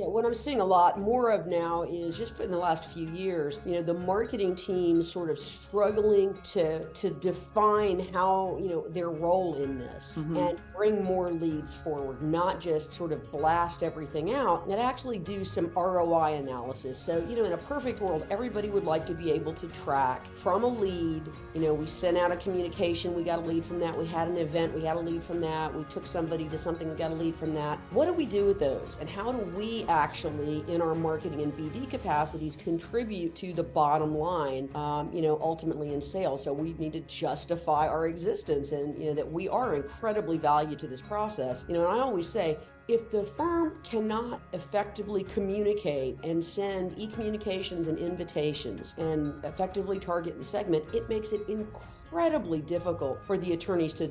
Yeah, what I'm seeing a lot more of now is just in the last few years, the marketing team sort of struggling to define how, their role in this Mm-hmm. and bring more leads forward, not just sort of blast everything out and actually do some ROI analysis. So, in a perfect world, everybody would like to be able to track from a lead. We sent out a communication, we got a lead from that. We had an event, we got a lead from that. We took somebody to something, we got a lead from that. What do we do with those? And how do we actually, in our marketing and BD capacities, contribute to the bottom line, ultimately in sales? So we need to justify our existence and, that we are incredibly valued to this process. And I always say, if the firm cannot effectively communicate and send e-communications and invitations and effectively target the segment, it makes it incredibly difficult for the attorneys to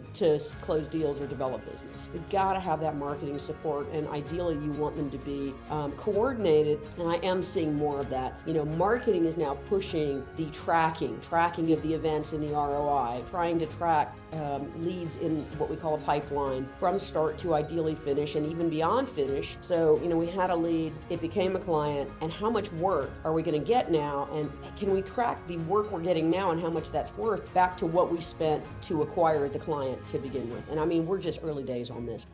close deals or develop business. You've got to have that marketing support, and ideally you want them to be coordinated, and I am seeing more of that. Marketing is now pushing the tracking of the events in the ROI, trying to track leads in what we call a pipeline from start to ideally finish and even beyond finish. So, we had a lead, it became a client, and how much work are we going to get now? And can we track the work we're getting now and how much that's worth back to what we spent to acquire the client to begin with? And we're just early days on this.